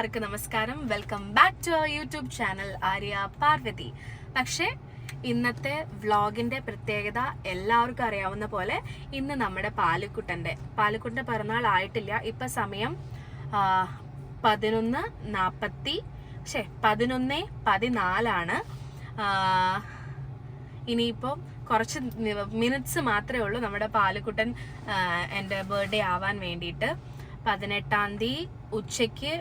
എല്ലാവർക്കും നമസ്കാരം. Welcome back to our YouTube channel Arya Parvathy. പക്ഷേ ഇന്നത്തെ വ്ളോഗിന്റെ പ്രത്യേകത എല്ലാവർക്കും അറിയാവുന്ന പോലെ ഇന്ന് നമ്മുടെ പാലുക്കുട്ടന്റെ പിറന്നാൾ ആയിട്ടില്ല. ഇപ്പൊ സമയം 11:14 ഇനിയിപ്പം കുറച്ച് മിനിറ്റ്സ് മാത്രമേ ഉള്ളൂ നമ്മുടെ പാലുക്കുട്ടൻ എൻ്റെ ബർത്ത്ഡേ ആവാൻ വേണ്ടിയിട്ട്. 18-ാം തീയതി ഉച്ചയ്ക്ക്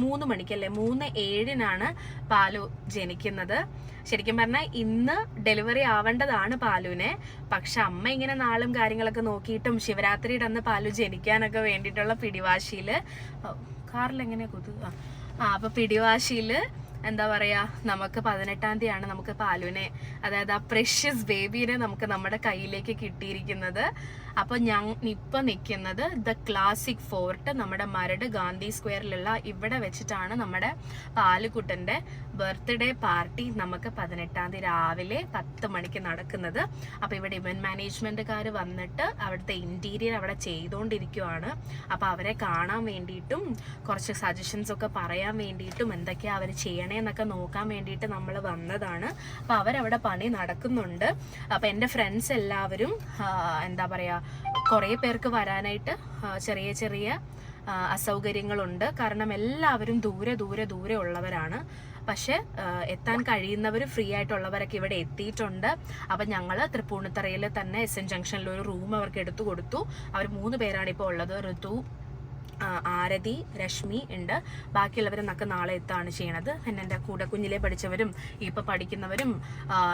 3 മണിക്കല്ലേ, 3:07 പാലു ജനിക്കുന്നത്. ശരിക്കും പറഞ്ഞാൽ ഇന്ന് ഡെലിവറി ആവേണ്ടതാണ് പാലുവിനെ. പക്ഷെ അമ്മ ഇങ്ങനെ നാളും കാര്യങ്ങളൊക്കെ നോക്കിയിട്ടും ശിവരാത്രിയുടെ അന്ന് പാലു ജനിക്കാനൊക്കെ വേണ്ടിയിട്ടുള്ള പിടിവാശിയില് കാറിൽ എങ്ങനെയാ അപ്പൊ പിടിവാശിയില് എന്താ പറയാ, നമുക്ക് 18-ാം തീയതിയാണ് നമുക്ക് പാലുവിനെ, അതായത് ആ പ്രഷ്യസ് ബേബീനെ നമുക്ക് നമ്മുടെ കയ്യിലേക്ക് കിട്ടിയിരിക്കുന്നത്. അപ്പൊ ഞാൻ ഇപ്പൊ നിൽക്കുന്നത് ദ ക്ലാസിക് ഫോർട്ട്, നമ്മുടെ മരട് ഗാന്ധി സ്ക്വയറിലുള്ള ഇവിടെ വെച്ചിട്ടാണ് നമ്മുടെ പാലുക്കുട്ടന്റെ ബർത്ത്ഡേ പാർട്ടി നമുക്ക് 18-ാം തീയതി രാവിലെ 10 മണിക്ക് നടക്കുന്നത്. അപ്പൊ ഇവിടെ ഇവന്റ് മാനേജ്മെന്റുകാർ വന്നിട്ട് അവിടുത്തെ ഇന്റീരിയർ അവിടെ ചെയ്തുകൊണ്ടിരിക്കുവാണ്. അപ്പൊ അവരെ കാണാൻ വേണ്ടിയിട്ടും കുറച്ച് സജഷൻസ് ഒക്കെ പറയാൻ വേണ്ടിയിട്ടും എന്തൊക്കെയാ അവർ ചെയ്യണേ എന്നൊക്കെ നോക്കാൻ വേണ്ടിയിട്ട് നമ്മൾ വന്നതാണ്. അപ്പൊ അവരവിടെ പണി നടക്കുന്നുണ്ട്. അപ്പൊ എൻ്റെ ഫ്രണ്ട്സ് എല്ലാവരും എന്താ പറയാ, കുറേ പേർക്ക് വരാനായിട്ട് ചെറിയ ചെറിയ അസൗകര്യങ്ങളുണ്ട്. കാരണം എല്ലാവരും ദൂരെ ഉള്ളവരാണ്. പക്ഷെ എത്താൻ കഴിയുന്നവർ, ഫ്രീ ആയിട്ടുള്ളവരൊക്കെ ഇവിടെ എത്തിയിട്ടുണ്ട്. അപ്പം ഞങ്ങൾ തൃപ്പൂണിത്തറയിൽ തന്നെ SN ജംഗ്ഷനിൽ ഒരു റൂം അവർക്ക് എടുത്തു കൊടുത്തു. അവർ 3 പേരാണ് ഇപ്പോൾ ഉള്ളത്. ഋതു, ആരതി, രശ്മി ഉണ്ട്. ബാക്കിയുള്ളവരെന്നൊക്കെ നാളെ എത്താണ് ചെയ്യണത്. എൻ്റെ കൂടെ കുഞ്ഞിലെ പഠിച്ചവരും ഇപ്പോൾ പഠിക്കുന്നവരും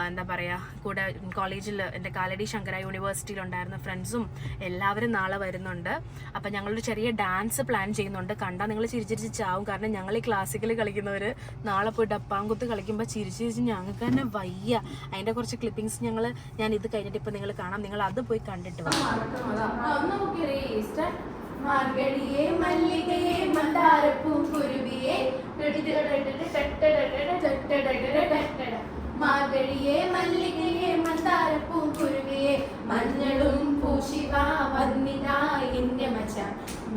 എന്താ പറയുക, കൂടെ കോളേജിൽ എൻ്റെ കാലടി ശങ്കര യൂണിവേഴ്സിറ്റിയിൽ ഉണ്ടായിരുന്ന ഫ്രണ്ട്സും എല്ലാവരും നാളെ വരുന്നുണ്ട്. അപ്പം ഞങ്ങളൊരു ചെറിയ ഡാൻസ് പ്ലാൻ ചെയ്യുന്നുണ്ട്. കണ്ടാൽ നിങ്ങൾ ചിരിച്ചിരിച്ച് ചാവും. കാരണം ഞങ്ങൾ ഈ ക്ലാസിക്കൽ കളിക്കുന്നവർ നാളെ പോയി ഡപ്പാങ്കുത്ത് കളിക്കുമ്പോൾ ചിരിച്ചിരിച്ച് ഞങ്ങൾക്ക് തന്നെ വയ്യ. അതിൻ്റെ കുറച്ച് ക്ലിപ്പിങ്സ് ഞാൻ ഇത് കഴിഞ്ഞിട്ട് ഇപ്പം നിങ്ങൾ കാണാം. നിങ്ങൾ അത് പോയി കണ്ടിട്ട് വാ. മാർഗഴിയെ മല്ലികയെ മന്ദാരപ്പൂ കുരുവിയെ, മാർഗഴിയെ മല്ലികയെ മന്ദാരപ്പൂ കുരുവിയെ, മഞ്ഞളും പൂശിവ വന്നിതാ എന്റെ മച്ച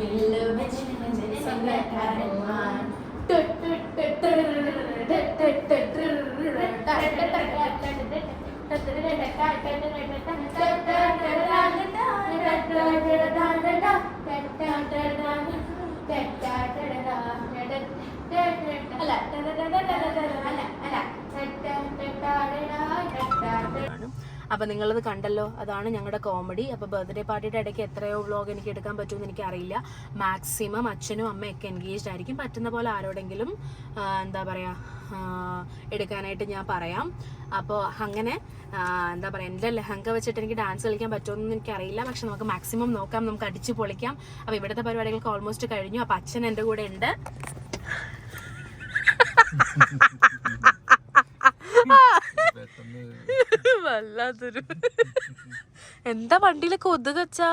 മെല്ലുമച്ചരന്മാർ. അപ്പൊ നിങ്ങളത് കണ്ടല്ലോ, അതാണ് ഞങ്ങളുടെ കോമഡി. അപ്പൊ ബർത്ത്ഡേ പാർട്ടിയുടെ ഇടയ്ക്ക് എത്രയോ വ്ളോഗ് എനിക്ക് എടുക്കാൻ പറ്റുമെന്ന് എനിക്കറിയില്ല. മാക്സിമം അച്ഛനും അമ്മയൊക്കെ എൻഗേജ്ഡ് ആയിരിക്കും. പറ്റുന്ന പോലെ ആരോടെങ്കിലും എന്താ പറയാ എടുക്കാനായിട്ട് ഞാൻ പറയാം. അപ്പോൾ അങ്ങനെ എന്താ പറയുക, എൻ്റെ ലെഹങ്ക വെച്ചിട്ട് എനിക്ക് ഡാൻസ് കളിക്കാൻ പറ്റുമെന്ന് എനിക്കറിയില്ല. പക്ഷെ നമുക്ക് മാക്സിമം നോക്കാം, നമുക്ക് അടിച്ചു പൊളിക്കാം. അപ്പോൾ ഇവിടുത്തെ പരിപാടികൾക്ക് ഓൾമോസ്റ്റ് കഴിഞ്ഞു. അപ്പം അച്ഛൻ എൻ്റെ കൂടെ ഉണ്ട്. വല്ലാത്തൊരു എന്താ വണ്ടിയിലൊക്കെ ഒതുകച്ചാ,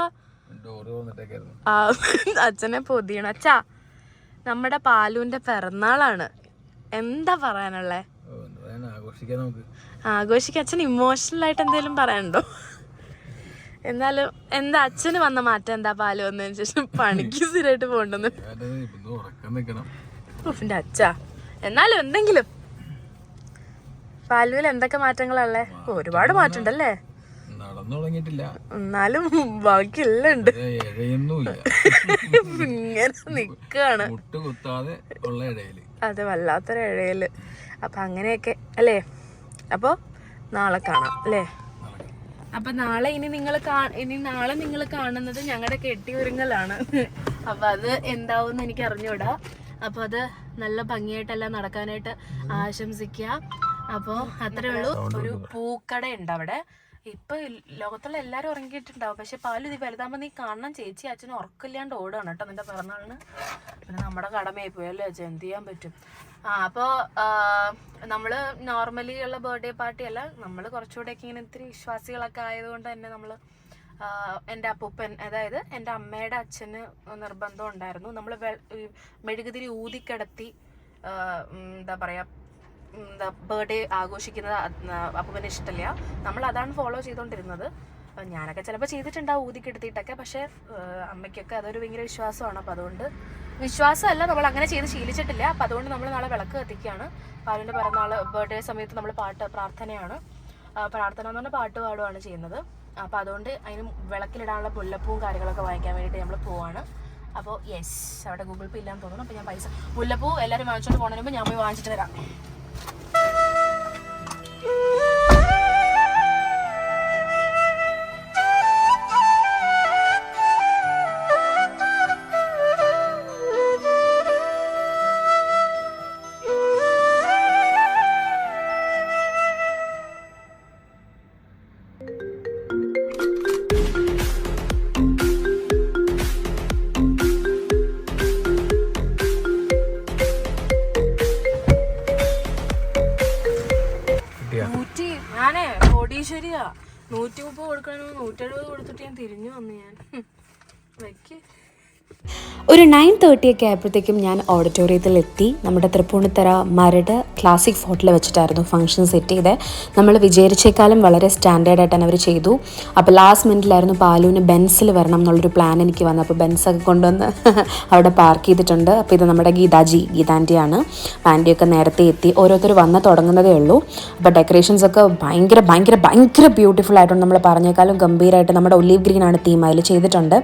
അച്ഛനെ പൊതിയണം. അച്ഛാ, നമ്മുടെ പാലുവിന്റെ പിറന്നാളാണ്, എന്താ പറയാനുള്ളേ? ആഘോഷിക്കാൻ. അച്ഛൻ ഇമോഷണൽ ആയിട്ട് എന്തെങ്കിലും പറയാനുണ്ടോ? എന്നാലും എന്താ അച്ഛന് വന്ന മാറ്റം എന്താ? പാല് വന്നതിന് ശേഷം പണിക്ക് സ്ഥിരമായിട്ട് പോകണ്ടെന്ന് അച്ഛാ. എന്നാലും എന്തെങ്കിലും പാലുവിൽ എന്തൊക്കെ മാറ്റങ്ങളല്ലേ? ഒരുപാട് മാറ്റമുണ്ടല്ലേ? എന്നാലും ബാക്കിയെല്ലാം ഉണ്ട്. ഇങ്ങനെ നിക്കാണ്, അതെ, വല്ലാത്തൊരു ഇഴയില്. അപ്പൊ അങ്ങനെയൊക്കെ അല്ലേ. അപ്പൊ നാളെ കാണാം അല്ലേ? അപ്പൊ നാളെ ഇനി നിങ്ങൾ കാണുന്നത് ഞങ്ങളുടെ കെട്ടിയൊരുങ്ങലാണ്. അപ്പൊ അത് എന്താവുമെന്ന് എനിക്ക് അറിഞ്ഞൂടാ. അപ്പൊ അത് നല്ല ഭംഗിയായിട്ടെല്ലാം നടക്കാനായിട്ട് ആശംസിക്കുക. അപ്പൊ അത്രേ ഉള്ളൂ. ഒരു പൂക്കട ഉണ്ട് അവിടെ. ഇപ്പൊ ലോകത്തുള്ള എല്ലാരും ഉറങ്ങിയിട്ടുണ്ടാവും. പക്ഷെ പാലു ഇത് വലുതാകുമ്പോ നീ കാണണം. ചേച്ചി അച്ഛനും ഉറക്കില്ലാണ്ട് ഓടുകയാണ് കേട്ടോ നിന്റെ പിറന്നാളിന്. പിന്നെ നമ്മുടെ കടമയായി പോയല്ലേ അച്ഛൻ, എന്ത് ചെയ്യാൻ പറ്റും. അപ്പോൾ നമ്മൾ നോർമലി ഉള്ള ബർത്ത്ഡേ പാർട്ടി അല്ല, നമ്മൾ കുറച്ചുകൂടെയൊക്കെ ഇങ്ങനെ ഇത്തിരി വിശ്വാസികളൊക്കെ ആയതുകൊണ്ട് തന്നെ നമ്മൾ എൻ്റെ അപ്പൂപ്പൻ, അതായത് എൻ്റെ അമ്മയുടെ അച്ഛന് നിർബന്ധം ഉണ്ടായിരുന്നു. നമ്മൾ മെഴുകുതിരി ഊതിക്കിടത്തി എന്താ പറയുക, ബർത്ത്ഡേ ആഘോഷിക്കുന്നത് അപ്പൂപ്പന് ഇഷ്ടമില്ല. നമ്മൾ അതാണ് ഫോളോ ചെയ്തുകൊണ്ടിരുന്നത്. ഞാനൊക്കെ ചിലപ്പോൾ ചെയ്തിട്ടുണ്ടാവും ഊതിക്കെടുത്തിട്ടൊക്കെ, പക്ഷേ അമ്മയ്ക്കൊക്കെ അതൊരു ഭയങ്കര വിശ്വാസമാണ്. അപ്പോൾ അതുകൊണ്ട് വിശ്വാസമല്ല, നമ്മൾ അങ്ങനെ ചെയ്ത് ശീലിച്ചിട്ടില്ല. അപ്പോൾ അതുകൊണ്ട് നമ്മൾ നാളെ വിളക്ക് കത്തിക്കുകയാണ്. പാലുവിൻ്റെ പിറന്നാൾ ബർത്ത്ഡേ സമയത്ത് നമ്മൾ പ്രാർത്ഥന എന്ന് പറഞ്ഞാൽ പാട്ട് പാടുകയാണ് ചെയ്യുന്നത്. അപ്പോൾ അതുകൊണ്ട് അതിന് വിളക്കിലിടാനുള്ള മുല്ലപ്പൂവും കാര്യങ്ങളൊക്കെ വാങ്ങിക്കാൻ വേണ്ടിയിട്ട് നമ്മൾ പോവാണ്. അപ്പോൾ യെസ്, അവിടെ ഗൂഗിൾ പേ ഇല്ലാന്ന് തോന്നുന്നു. അപ്പോൾ ഞാൻ പൈസ മുല്ലപ്പൂ എല്ലാവരും വാങ്ങിച്ചോണ്ട് പോകുന്നതിന് മുമ്പ് ഞാൻ പോയി വാങ്ങിച്ചിട്ട് വരാം. ഞാനേ കോടീശ്വരിയാ. 130 കൊടുക്കണോ 170 കൊടുത്തിട്ട് ഞാൻ തിരിഞ്ഞു വന്നു. ഞാൻ വയ്ക്ക്. ഒരു 9:30 ഒക്കെ ആയപ്പോഴത്തേക്കും ഞാൻ ഓഡിറ്റോറിയത്തിലെത്തി. നമ്മുടെ തൃപ്പൂണിത്തറ മരട് ക്ലാസിക് ഫോർട്ടിൽ വെച്ചിട്ടായിരുന്നു ഫംഗ്ഷൻ സെറ്റ് ചെയ്തത്. നമ്മൾ വിചാരിച്ചേക്കാളും വളരെ സ്റ്റാൻഡേർഡായിട്ടാണ് അവർ ചെയ്തു. അപ്പോൾ ലാസ്റ്റ് മിനിറ്റിലായിരുന്നു പാലുവിന് ബെൻസിൽ വരണം എന്നുള്ളൊരു പ്ലാൻ എനിക്ക് വന്നത്. അപ്പോൾ ബെൻസൊക്കെ കൊണ്ടുവന്ന് അവിടെ പാർക്ക് ചെയ്തിട്ടുണ്ട്. അപ്പോൾ ഇത് നമ്മുടെ ഗീതാൻ്റെയാണ്. ആൻറ്റിയൊക്കെ നേരത്തെ എത്തി. ഓരോരുത്തർ വന്ന് തുടങ്ങുന്നതേ ഉള്ളൂ. അപ്പോൾ ഡെക്കറേഷൻസൊക്കെ ഭയങ്കര ബ്യൂട്ടിഫുൾ ആയിട്ടുണ്ട്. നമ്മൾ പറഞ്ഞേക്കാളും ഗംഭീരമായിട്ട് നമ്മുടെ ഒലീവ് ഗ്രീനാണ് തീം അതിൽ ചെയ്തിട്ടുണ്ട്.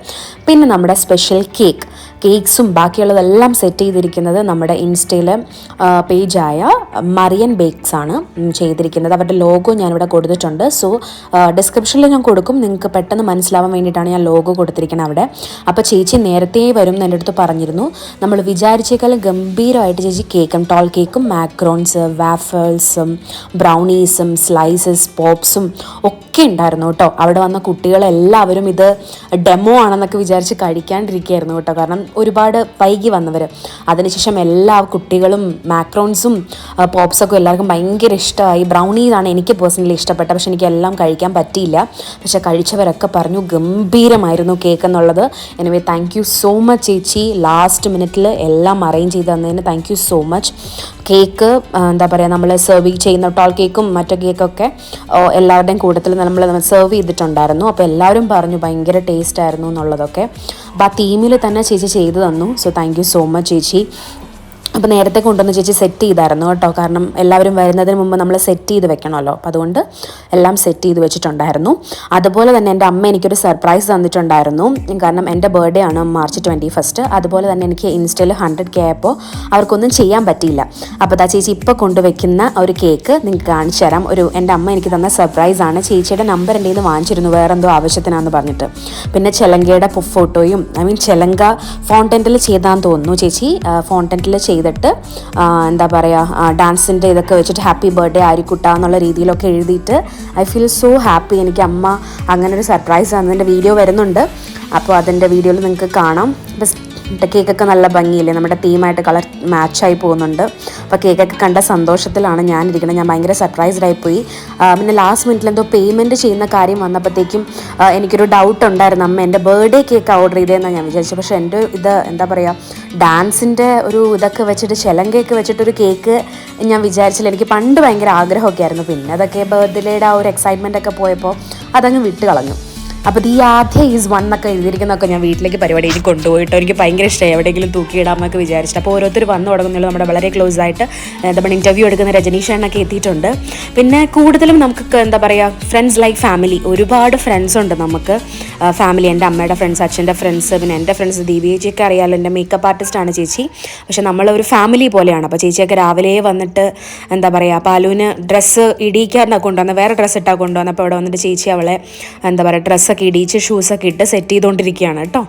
പിന്നെ നമ്മുടെ സ്പെഷ്യൽ കേക്ക്സും ബാക്കിയുള്ളതെല്ലാം സെറ്റ് ചെയ്തിരിക്കുന്നത് നമ്മുടെ ഇൻസ്റ്റയിൽ പേജായ മറിയൻ ബേക്സ് ആണ് ചെയ്തിരിക്കുന്നത്. അവരുടെ ലോഗോ ഞാനിവിടെ കൊടുത്തിട്ടുണ്ട്. സോ ഡിസ്ക്രിപ്ഷനിൽ ഞാൻ കൊടുക്കും, നിങ്ങൾക്ക് പെട്ടെന്ന് മനസ്സിലാവാൻ വേണ്ടിയിട്ടാണ് ഞാൻ ലോഗോ കൊടുത്തിരിക്കുന്നത് അവിടെ. അപ്പോൾ ചേച്ചി നേരത്തെ വരും എന്ന് എൻ്റെ അടുത്ത് പറഞ്ഞിരുന്നു. നമ്മൾ വിചാരിച്ചേക്കാളും ഗംഭീരമായിട്ട് ചേച്ചി കേക്കും ടോൾ കേക്കും മാക്രോൺസ് വാഫിൾസും ബ്രൗണീസും സ്ലൈസസ് പോപ്സും ഒക്കെ ഉണ്ടായിരുന്നു കേട്ടോ. അവിടെ വന്ന കുട്ടികളെല്ലാവരും ഇത് ഡെമോ ആണെന്നൊക്കെ വിചാരിച്ച് കഴിക്കാണ്ടിരിക്കുകയായിരുന്നു കേട്ടോ. കാരണം ഒരുപാട് വൈകി വന്നവർ. അതിനുശേഷം എല്ലാ കുട്ടികളും മാക്രോൺസും പോപ്സൊക്കെ എല്ലാവർക്കും ഭയങ്കര ഇഷ്ടമായി. ബ്രൗണീസാണ് എനിക്ക് പേഴ്സണലി ഇഷ്ടപ്പെട്ടത്, പക്ഷെ എനിക്ക് എല്ലാം കഴിക്കാൻ പറ്റിയില്ല. പക്ഷെ കഴിച്ചവരൊക്കെ പറഞ്ഞു ഗംഭീരമായിരുന്നു കേക്ക് എന്നുള്ളത്. Anyway thank you so much ചേച്ചി, ലാസ്റ്റ് മിനിറ്റിൽ എല്ലാം അറേഞ്ച് ചെയ്ത് തന്നതിന് thank you so much. Cake എന്താ പറയുക, നമ്മൾ സെർവ് ചെയ്യുന്ന ടോൾ കേക്കും മറ്റു കേക്കൊക്കെ എല്ലാവരുടെയും കൂട്ടത്തിൽ നമ്മൾ സെർവ് ചെയ്തിട്ടുണ്ടായിരുന്നു. അപ്പോൾ എല്ലാവരും പറഞ്ഞു ഭയങ്കര ടേസ്റ്റ് ആയിരുന്നു എന്നുള്ളതൊക്കെ. അപ്പോൾ ആ തീമിൽ തന്നെ ചേച്ചി ചെയ്തു തന്നു. So thank you so much ചേച്ചി. അപ്പോൾ നേരത്തെ കൊണ്ടുവന്ന് ചേച്ചി സെറ്റ് ചെയ്തായിരുന്നു കേട്ടോ. കാരണം എല്ലാവരും വരുന്നതിന് മുമ്പ് നമ്മൾ സെറ്റ് ചെയ്ത് വെക്കണമല്ലോ. അപ്പോൾ അതുകൊണ്ട് എല്ലാം സെറ്റ് ചെയ്ത് വെച്ചിട്ടുണ്ടായിരുന്നു. അതുപോലെ തന്നെ എൻ്റെ അമ്മ എനിക്കൊരു സർപ്രൈസ് തന്നിട്ടുണ്ടായിരുന്നു. കാരണം എൻ്റെ ബർത്ത്ഡേ ആണ് March 21. അതുപോലെ തന്നെ എനിക്ക് ഇൻസ്റ്റയിൽ 100K ആയപ്പോൾ അവർക്കൊന്നും ചെയ്യാൻ പറ്റിയില്ല. അപ്പോൾ അതാ ചേച്ചി ഇപ്പോൾ കൊണ്ടുവയ്ക്കുന്ന ഒരു കേക്ക് നിങ്ങൾക്ക് കാണിച്ചു തരാം. എൻ്റെ അമ്മ എനിക്ക് തന്ന സർപ്രൈസാണ്. ചേച്ചിയുടെ നമ്പർ എൻ്റെ നിന്ന് വാങ്ങിച്ചിരുന്നു വേറെന്തോ ആവശ്യത്തിനാണെന്ന് പറഞ്ഞിട്ട്. പിന്നെ ചെലങ്കയുടെ ഫോട്ടോയും ചെലങ്ക ഫോണ്ടൻറ്റിൽ ചെയ്താന്ന് തോന്നുന്നു ചേച്ചി. ഫോണ്ടൻറ്റിൽ ചെയ്തിട്ട് എന്താ പറയുക ഡാൻസിൻ്റെ ഇതൊക്കെ വെച്ചിട്ട് ഹാപ്പി ബർത്ത്ഡേ ആരിക്കുട്ട എന്നുള്ള രീതിയിലൊക്കെ എഴുതിയിട്ട് ഐ ഫീൽ സോ ഹാപ്പി. എനിക്ക് അമ്മ അങ്ങനെ ഒരു സർപ്രൈസ് തന്നതിൻ്റെ വീഡിയോ വരുന്നുണ്ട്. അപ്പോൾ അതിൻ്റെ വീഡിയോയിൽ നിങ്ങൾക്ക് കാണാം. കേക്കൊക്കെ നല്ല ഭംഗിയില്ലേ, നമ്മുടെ തീമായിട്ട് കളർ മാച്ചായി പോകുന്നുണ്ട്. അപ്പോൾ കേക്കൊക്കെ കണ്ട സന്തോഷത്തിലാണ് ഞാനിരിക്കുന്നത്. ഞാൻ ഭയങ്കര സർപ്രൈസ്ഡായിപ്പോയി. പിന്നെ ലാസ്റ്റ് മിനിറ്റിൽ എന്തോ പേയ്മെൻറ്റ് ചെയ്യുന്ന കാര്യം വന്നപ്പോഴത്തേക്കും എനിക്കൊരു ഡൗട്ട് ഉണ്ടായിരുന്നു. അമ്മ എൻ്റെ ബർത്ത്ഡേ കേക്ക് ഓർഡർ ചെയ്തതെന്നാണ് ഞാൻ വിചാരിച്ചത്. പക്ഷേ എൻ്റെ ഇത് എന്താ പറയുക ഡാൻസിൻ്റെ ഒരു ഇതൊക്കെ വെച്ചിട്ട് ചെലങ്കയൊക്കെ വെച്ചിട്ടൊരു കേക്ക് ഞാൻ വിചാരിച്ചില്ല. എനിക്ക് പണ്ട് ഭയങ്കര ആഗ്രഹമൊക്കെ ആയിരുന്നു. പിന്നെ അതൊക്കെ ബർത്ത്ഡേയുടെ ആ ഒരു എക്സൈറ്റ്മെൻ്റ് ഒക്കെ പോയപ്പോൾ അതങ്ങ് വിട്ട് കളഞ്ഞു. അപ്പോൾ ഈ ആദ്യം ഈസ് വൺ എന്നൊക്കെ എഴുതിയിരിക്കുന്നതൊക്കെ ഞാൻ വീട്ടിലേക്ക് പരിപാടിയിൽ കൊണ്ടുപോയിട്ട് എനിക്ക് ഭയങ്കര ഇഷ്ടമായി എവിടെയെങ്കിലും തൂക്കിയിടാമെന്നൊക്കെ വിചാരിച്ചിട്ട്. അപ്പോൾ ഓരോരുത്തർ വന്നു തുടങ്ങുന്നുള്ളൂ. നമ്മുടെ വളരെ ക്ലോസ് ആയിട്ട് നമ്മൾ ഇൻ്റർവ്യൂ എടുക്കുന്ന രജനീഷണ്ണൊക്കെ എത്തിയിട്ടുണ്ട്. പിന്നെ കൂടുതലും നമുക്ക് എന്താ പറയുക ഫ്രണ്ട്സ് ലൈക്ക് ഫാമിലി. ഒരുപാട് ഫ്രണ്ട്സ് ഉണ്ട് നമുക്ക് ഫാമിലി. എൻ്റെ അമ്മയുടെ ഫ്രണ്ട്സ്, അച്ഛൻ്റെ ഫ്രണ്ട്സ്, പിന്നെ എൻ്റെ ഫ്രണ്ട്സ് ദീപിയേച്ചിയൊക്കെ അറിയാമല്ലോ, എൻ്റെ മേക്കപ്പ് ആർട്ടിസ്റ്റാണ് ചേച്ചി. പക്ഷെ നമ്മളൊരു ഫാമിലി പോലെയാണ്. അപ്പോൾ ചേച്ചിയൊക്കെ രാവിലെ വന്നിട്ട് എന്താ പറയുക പാലുവിന് ഡ്രസ്സ് ഇടിയിക്കാനാണ് കൊണ്ടുവന്നത്. വേറെ ഡ്രസ്സ് ഇട്ടാണ് കൊണ്ടുവന്നത്. അപ്പോൾ അവിടെ വന്നിട്ട് ചേച്ചി അവളെ എന്താ പറയുക ഡ്രസ്സൊക്കെ ഇടിയിച്ച് ഷൂസൊക്കെ ഇട്ട് സെറ്റ് ചെയ്തുകൊണ്ടിരിക്കുകയാണ് കേട്ടോ.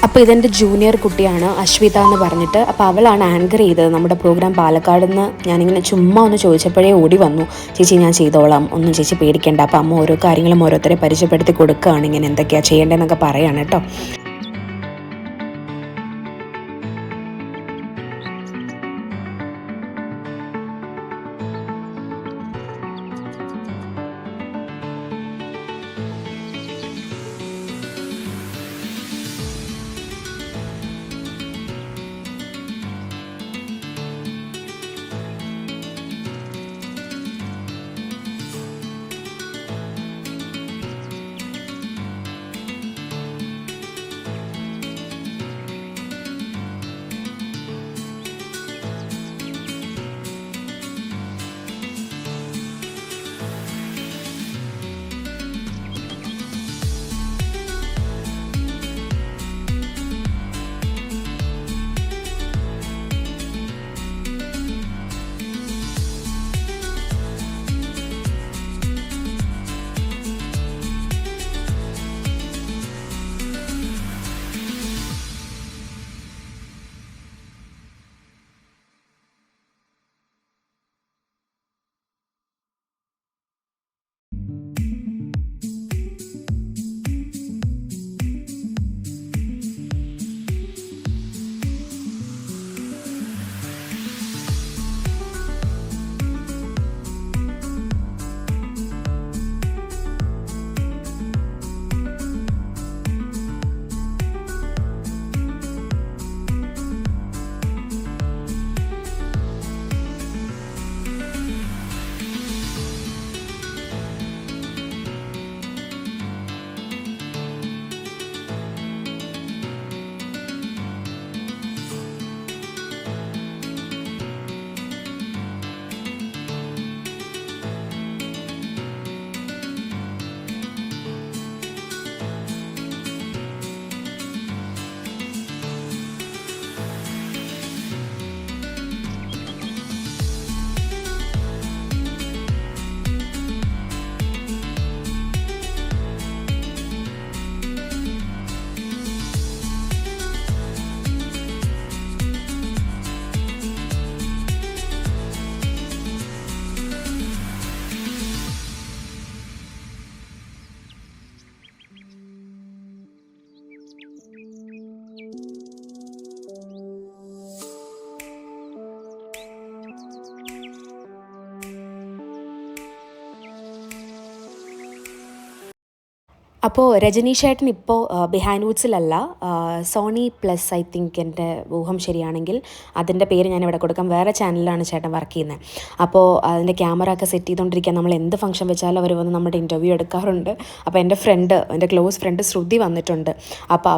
അപ്പോൾ ഇതെൻ്റെ ജൂനിയർ കുട്ടിയാണ് അശ്വിത എന്ന് പറഞ്ഞിട്ട്. അപ്പോൾ അവളാണ് ആങ്കർ ചെയ്തത് നമ്മുടെ പ്രോഗ്രാം പാലക്കാട് നിന്ന്. ഞാനിങ്ങനെ ചുമ്മാ ഒന്ന് ചോദിച്ചപ്പോഴേ ഓടി വന്നു, ചേച്ചി ഞാൻ ചെയ്തോളാം, ഒന്നും ചേച്ചി പേടിക്കേണ്ട. അപ്പോൾ അമ്മ ഓരോ കാര്യങ്ങളും ഓരോരുത്തരെ പരിചയപ്പെടുത്തി കൊടുക്കുകയാണ്, ഇങ്ങനെ എന്തൊക്കെയാണ് ചെയ്യേണ്ടതെന്നൊക്കെ പറയാണ് കേട്ടോ. അപ്പോൾ രജനീഷ് ചേട്ടൻ ഇപ്പോൾ ബിഹൈൻഡ് വുഡ്സിലല്ല, സോണി പ്ലസ് ഐ തിങ്ക് എൻ്റെ ഊഹം ശരിയാണെങ്കിൽ അതിൻ്റെ പേര് ഞാനിവിടെ കൊടുക്കാം. വേറെ ചാനലിലാണ് ചേട്ടൻ വർക്ക് ചെയ്യുന്നത്. അപ്പോൾ അതിൻ്റെ ക്യാമറ ഒക്കെ സെറ്റ് ചെയ്തുകൊണ്ടിരിക്കുക. നമ്മൾ എന്ത് ഫംഗ്ഷൻ വെച്ചാലും അവർ വന്ന് നമ്മുടെ ഇൻ്റർവ്യൂ എടുക്കാറുണ്ട്. അപ്പോൾ എൻ്റെ ക്ലോസ് ഫ്രണ്ട് ശ്രുതി വന്നിട്ടുണ്ട്. അപ്പോൾ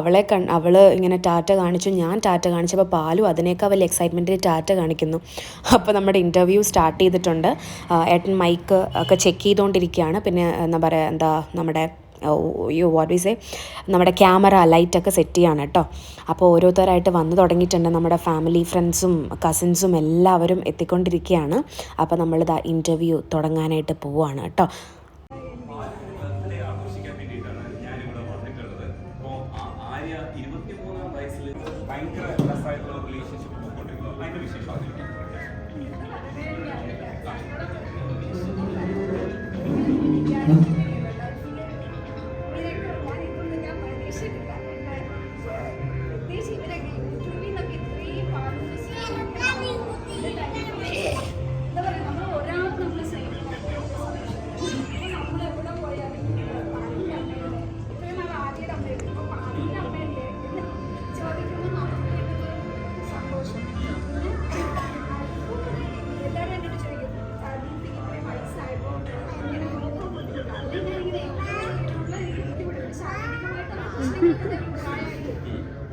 അവൾ ഇങ്ങനെ ടാറ്റ കാണിച്ചു, ഞാൻ ടാറ്റ കാണിച്ചപ്പോൾ പാലു അതിനേക്കാൾ വലിയ എക്സൈറ്റ്മെൻറ്റിൽ ടാറ്റ കാണിക്കുന്നു. അപ്പോൾ നമ്മുടെ ഇൻ്റർവ്യൂ സ്റ്റാർട്ട് ചെയ്തിട്ടുണ്ട്. ഏട്ടൻ മൈക്ക് ഒക്കെ ചെക്ക് ചെയ്തുകൊണ്ടിരിക്കുകയാണ്. പിന്നെ നമ്മുടെ വാട്ട് വി സേ നമ്മുടെ ക്യാമറ ലൈറ്റൊക്കെ സെറ്റ് ചെയ്യാണ് കേട്ടോ. അപ്പോൾ ഓരോരുത്തരായിട്ട് വന്നു തുടങ്ങിയിട്ടുണ്ട്. നമ്മുടെ ഫാമിലി ഫ്രണ്ട്സും കസിൻസും എല്ലാവരും എത്തിക്കൊണ്ടിരിക്കുകയാണ്. അപ്പോൾ നമ്മളിതാ ഇൻ്റർവ്യൂ തുടങ്ങാനായിട്ട് പോവുകയാണ് കേട്ടോ.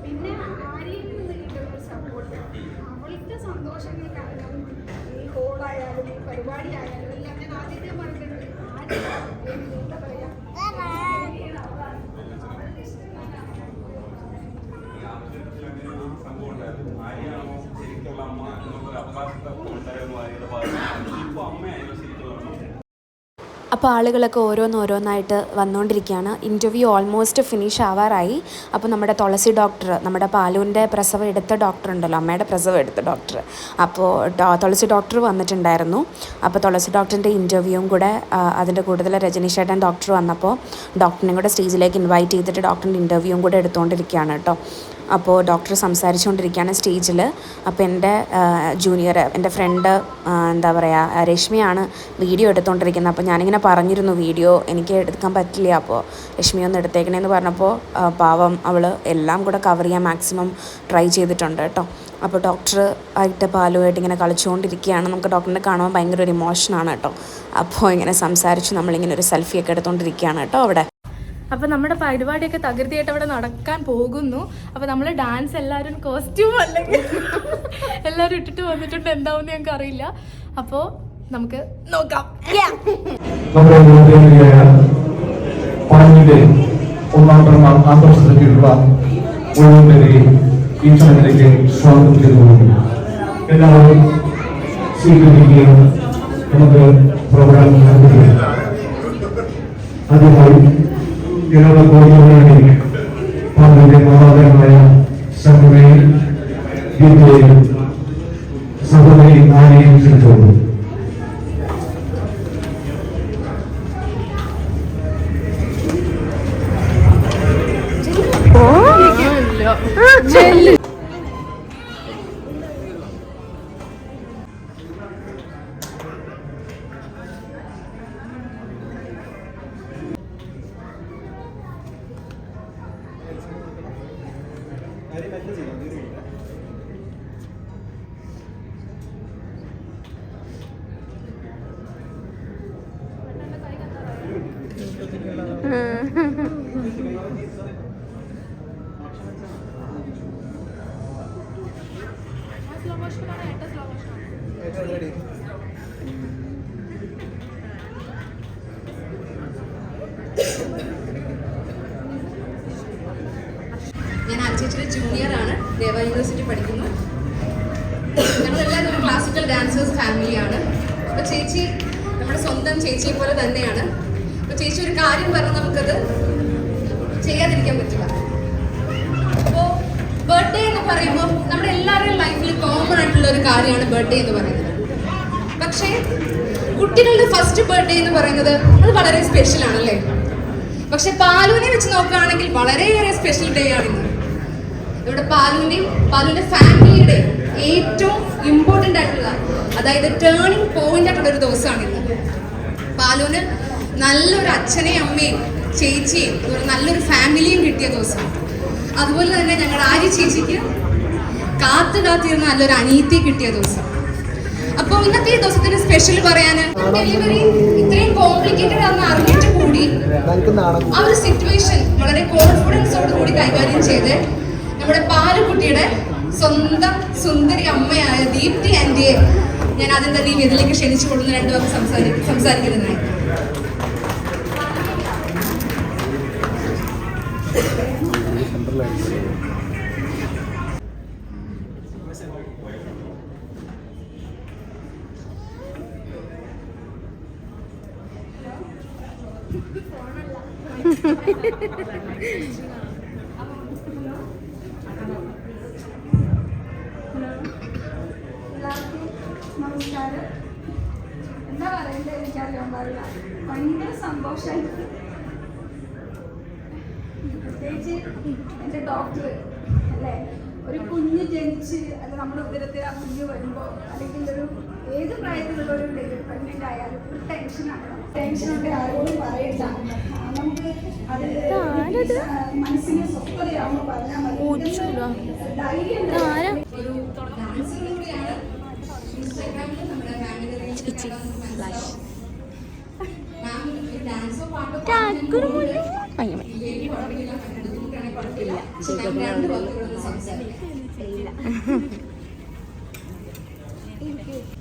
പിന്നെ ആരെയും നിന്ന് കിട്ടുന്ന സപ്പോർട്ട്, അവൾക്ക് സന്തോഷങ്ങൾ കാരണം ഈ ഹോളായാലും ഈ പരിപാടിയായാലും എല്ലാം ഞാൻ ആദ്യത്തെ പറഞ്ഞിട്ടുണ്ട്. എന്താ പറയാ, അപ്പോൾ ആളുകളൊക്കെ ഓരോന്നായിട്ട് വന്നുകൊണ്ടിരിക്കുകയാണ്. ഇൻ്റർവ്യൂ ഓൾമോസ്റ്റ് ഫിനിഷ് ആവാറായി. അപ്പോൾ നമ്മുടെ തുളസി ഡോക്ടർ, നമ്മുടെ പാലുവിൻ്റെ പ്രസവം എടുത്ത ഡോക്ടർ ഉണ്ടല്ലോ, അമ്മയുടെ പ്രസവം എടുത്ത ഡോക്ടർ, അപ്പോൾ തുളസി ഡോക്ടർ വന്നിട്ടുണ്ടായിരുന്നു. അപ്പോൾ തുളസി ഡോക്ടറിൻ്റെ ഇൻ്റർവ്യൂവും കൂടെ അതിൻ്റെ കൂടുതൽ രജനീഷ് ചേട്ടൻ ഡോക്ടർ വന്നപ്പോൾ ഡോക്ടറിനെ കൂടെ സ്റ്റേജിലേക്ക് ഇൻവൈറ്റ് ചെയ്തിട്ട് ഡോക്ടറിൻ്റെ ഇൻ്റർവ്യൂവും കൂടെ എടുത്തുകൊണ്ടിരിക്കുകയാണ് കേട്ടോ. അപ്പോൾ ഡോക്ടർ സംസാരിച്ചുകൊണ്ടിരിക്കുകയാണ് സ്റ്റേജിൽ. അപ്പോൾ എൻ്റെ ജൂനിയർ, എൻ്റെ ഫ്രണ്ട് എന്താ പറയുക, രശ്മിയാണ് വീഡിയോ എടുത്തുകൊണ്ടിരിക്കുന്നത്. അപ്പോൾ ഞാനിങ്ങനെ പറഞ്ഞിരുന്നു വീഡിയോ എനിക്ക് എടുക്കാൻ പറ്റില്ല, അപ്പോൾ രശ്മി ഒന്ന് എടുത്തേക്കണേന്ന് പറഞ്ഞപ്പോൾ പാവം അവൾ എല്ലാം കൂടെ കവർ ചെയ്യാൻ മാക്സിമം ട്രൈ ചെയ്തിട്ടുണ്ട് കേട്ടോ. അപ്പോൾ ഡോക്ടർ ആയിട്ട് പാലുമായിട്ട് ഇങ്ങനെ കളിച്ചുകൊണ്ടിരിക്കുകയാണ്. നമുക്ക് ഡോക്ടറിനെ കാണുമ്പോൾ ഭയങ്കര ഒരു ഇമോഷനാണ് കേട്ടോ. അപ്പോൾ ഇങ്ങനെ സംസാരിച്ച് നമ്മളിങ്ങനെ ഒരു സെൽഫിയൊക്കെ എടുത്തുകൊണ്ടിരിക്കുകയാണ് കേട്ടോ അവിടെ. അപ്പോൾ നമ്മുടെ പരിപാടിയൊക്കെ തകൃതിയായിട്ട് അവിടെ നടക്കാൻ പോകുന്നു. അപ്പോൾ നമ്മൾ ഡാൻസ് എല്ലാവരും കോസ്റ്റ്യൂം അല്ലെങ്കിൽ എല്ലാവരും ഇട്ടിട്ട് വന്നിട്ടുണ്ട്, എന്താവും ഞങ്ങൾക്ക് അറിയില്ല. അപ്പോൾ നമുക്ക് നോക്കാം. ഒന്നാം പിറന്നാൾ ആഘോഷത്തിലുള്ള മുഴുവൻ പേരെയും ഈ ചടങ്ങിലേക്ക് സ്വാഗതം ചെയ്തുകൊണ്ട് എല്ലാവരും സ്വീകരിക്കുകയും നമുക്ക് പ്രോഗ്രാം നടത്തുകയും അതുമായി ഇളവ കോഴികളുടെ പാലിന്റെ മാതാപിതാക്കളായ സഹോദരിയും വിദ്യയും സഹോദരി ആരെയും ക്ഷണിച്ചോളൂ. ഞാൻ ആചേച്ചിയുടെ ജൂനിയറാണ്, ദേവ യൂണിവേഴ്സിറ്റി പഠിക്കുന്നു. ഞങ്ങളെല്ലാവരും ഒരു ക്ലാസിക്കൽ ഡാൻസേഴ്സ് ഫാമിലിയാണ്. അപ്പോൾ ചേച്ചി നമ്മുടെ സ്വന്തം ചേച്ചിയെ പോലെ തന്നെയാണ്. അപ്പോൾ ചേച്ചി ഒരു കാര്യം പറഞ്ഞാൽ നമുക്കത് ചെയ്യാതിരിക്കാൻ പറ്റില്ല. അപ്പോൾ ബർത്ത്ഡേ എന്ന് പറയുമ്പോൾ നമ്മുടെ എല്ലാവരുടെയും ലൈഫിൽ കോമൺ ആയിട്ടുള്ള ഒരു കാര്യമാണ് ബർത്ത്ഡേ എന്ന് പറയുന്നത്. പക്ഷേ കുട്ടികളുടെ ഫസ്റ്റ് ബർത്ത്ഡേ എന്ന് പറയുന്നത് അത് വളരെ സ്പെഷ്യൽ ആണല്ലേ. പക്ഷെ പാലുവിനെ വെച്ച് നോക്കുകയാണെങ്കിൽ വളരെയേറെ സ്പെഷ്യൽ ഡേ ആണിന്ന്. ഇവിടെ പാലുവിന്റെ ഫാമിലിയുടെ ഏറ്റവും ഇമ്പോർട്ടൻ്റ് ആയിട്ടുള്ള, അതായത് ടേണിംഗ് പോയിന്റ് ആയിട്ടുള്ള ഒരു ദിവസമാണിന്ന്. പാലുവിന് നല്ലൊരു അച്ഛനെയും അമ്മയും ചേച്ചിയും നല്ലൊരു ഫാമിലിയും കിട്ടിയ ദിവസം. അതുപോലെ തന്നെ ഞങ്ങളുടെ ആര്യ ചേച്ചിക്ക് കാത്തിരുന്ന നല്ലൊരു അനിയത്തി കിട്ടിയ ദിവസം. അപ്പോൾ ഇന്നത്തെ ഈ ദിവസത്തിന് സ്പെഷ്യൽ പറയാൻ, ഡെലിവറി ഇത്രയും കോംപ്ലിക്കേറ്റഡ് ആണെന്ന് അറിഞ്ഞിട്ട് കൂടി ആ ഒരു സിറ്റുവേഷൻ വളരെ കോൺഫിഡൻസോട് കൂടി കൈകാര്യം ചെയ്ത് നമ്മുടെ പാലുക്കുട്ടിയുടെ സ്വന്തം സുന്ദരി അമ്മയായ ദീപ്തി ആന്റിയെ ഞാൻ ആദ്യം തന്നെ ഈ വേദിയിലേക്ക് ക്ഷണിച്ചു കൊടുക്കുന്ന രണ്ടു വാക്ക് സംസാരിക്കുന്നതിനായി. നമസ്കാരം. എന്താ പറയണ്ടേ എനിക്കറിയാൻ പാടില്ല. ഭയങ്കര സന്തോഷമായിട്ട്, പ്രത്യേകിച്ച് എൻ്റെ ഡോക്ടർ അല്ലേ, ഒരു കുഞ്ഞ് ജനിച്ച് അല്ല നമ്മുടെ ഉദരത്തിൽ ആ കുഞ്ഞ് വരുമ്പോൾ, അല്ലെങ്കിൽ ഒരു ഏത് പ്രായത്തിലുള്ള ഒരു പ്രഗ്നൻ്റ് ആയാലും ഒരു ടെൻഷനാണ്. ടെൻഷനൊക്കെ ആരോടും പറയണ്ട, നമുക്ക് അത് മനസ്സിന് സ്വസ്ഥതയാവുമ്പോൾ പറഞ്ഞാൽ മതി. ധൈര്യം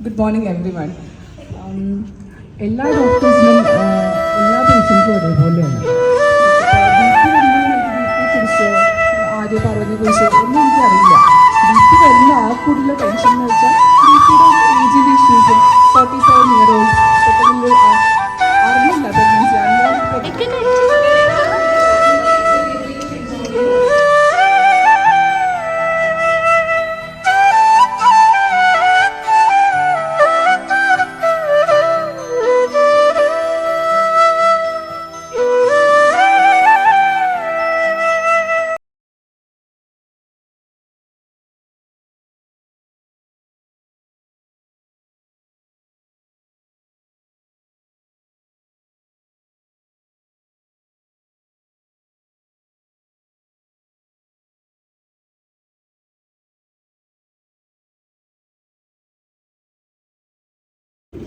Good morning everyone. എല്ലാ ഡോക്ടേഴ്സിനും എല്ലാ പേഷ്യൻസും ഒരേപോലെയാണ്. കുറിച്ചോ ആര്യ പാർവതിയെ കുറിച്ചോ ഒന്നും എനിക്കറിയില്ല. ബി.പി വരുന്ന ആൾക്കൂടുള്ള ടെൻഷൻ എന്ന് വെച്ചാൽ ബി.പിയുടെ ഏജിൻ്റെ ഇഷ്യൂസും 47 year old പെട്ടെന്ന് അറിഞ്ഞില്ല അപ്പൊ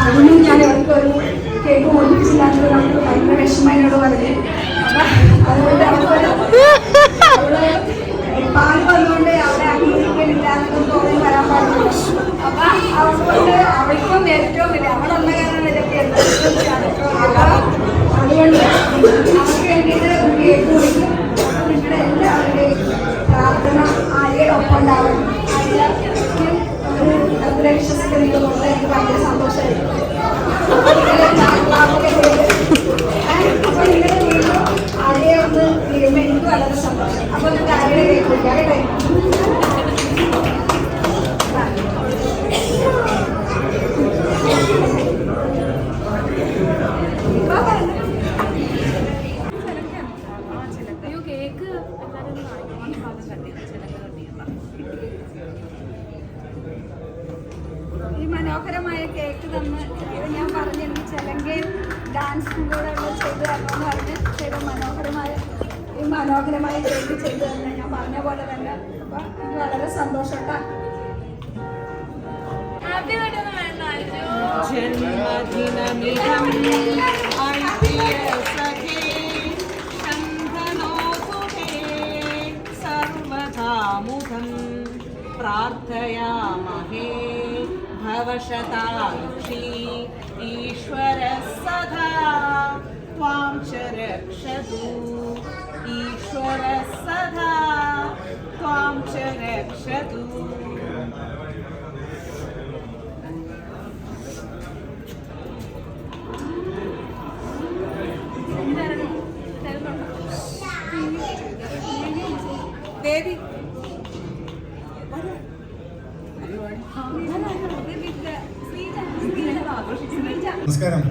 അതിനും ഞാൻ അവർക്ക് ഒരു കേക്ക് ഒളിപ്പിച്ചില്ലാത്തത് നമുക്ക് ഭയങ്കര വിഷമനോട് പറഞ്ഞു. അപ്പൊ അതുകൊണ്ട് അവള് പാല് വന്നുകൊണ്ട് അവിടെ അംഗീകരിക്കലില്ലാന്നൊക്കെ തോന്നി വരാൻ പാടില്ല. അപ്പൊ അതുകൊണ്ട് അവൾക്കും ഏറ്റവും വലിയ അവളുള്ള കാരണം ഇതൊക്കെ അപ്പൊ അതുകൊണ്ട് അവർക്ക് വേണ്ടിയിട്ട് ഒരു കേക്ക് കൊടുക്കും. നിങ്ങളുടെ എല്ലാവരുടെയും പ്രാർത്ഥന ആര്യയുടെ ഒപ്പം ഉണ്ടാവണം. ഒരു വിശ്വസിക്കുന്നുണ്ട്. എനിക്ക് ഭയങ്കര സന്തോഷമായിരുന്നു. അപ്പൊ നിങ്ങളുടെ വീട്ടിൽ ആര്യ ഒന്ന് തീരുമ്പോൾ എനിക്ക് വളരെ സന്തോഷം. അപ്പൊ നിങ്ങൾക്ക് ആര്യയുടെ കേക്ക് കൊടുക്കാം കേട്ടെ. ഈ മനോഹരമായ കേക്ക് തന്ന് ഞാൻ പറഞ്ഞിരുന്നു ചെലങ്കയും ഡാൻസും കൂടെ ചെയ്തു തരണമെന്ന് പറഞ്ഞ് ഈ മനോഹരമായ കേക്ക് ചെയ്തു തന്നെ ഞാൻ പറഞ്ഞ പോലെ തന്നെ. അപ്പൊ എനിക്ക് വളരെ സന്തോഷം കേട്ടോ. प्रार्थयामहे भवशतायुषी ईश्वरः सदा त्वां च रक्षतु ईश्वरः सदा त्वां च रक्षतु. देवी നമസ്കാരം.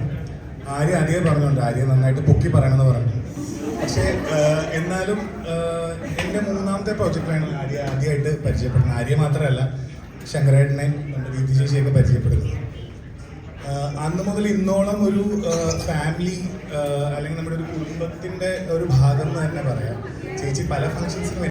ആര്യ ആദ്യമേ പറഞ്ഞുണ്ട്, ആര്യ നന്നായിട്ട് പൊക്കി പറയണമെന്ന് പറഞ്ഞു. പക്ഷേ എന്നാലും എൻ്റെ മൂന്നാമത്തെ പ്രോജക്റ്റിലാണ് ആര്യ ആദ്യമായിട്ട് പരിചയപ്പെടുന്നത്. ആര്യ മാത്രമല്ല, ശങ്കരേട്ടനെയും നമ്മുടെ ദീപ്തി ചേച്ചിയൊക്കെ പരിചയപ്പെടുന്നത്. അന്ന് മുതൽ ഇന്നോളം ഒരു ഫാമിലി അല്ലെങ്കിൽ നമ്മുടെ ഒരു കുടുംബത്തിൻ്റെ ഒരു ഭാഗം എന്ന് തന്നെ പറയാം. ചേച്ചി പല ഫങ്ഷൻസിനും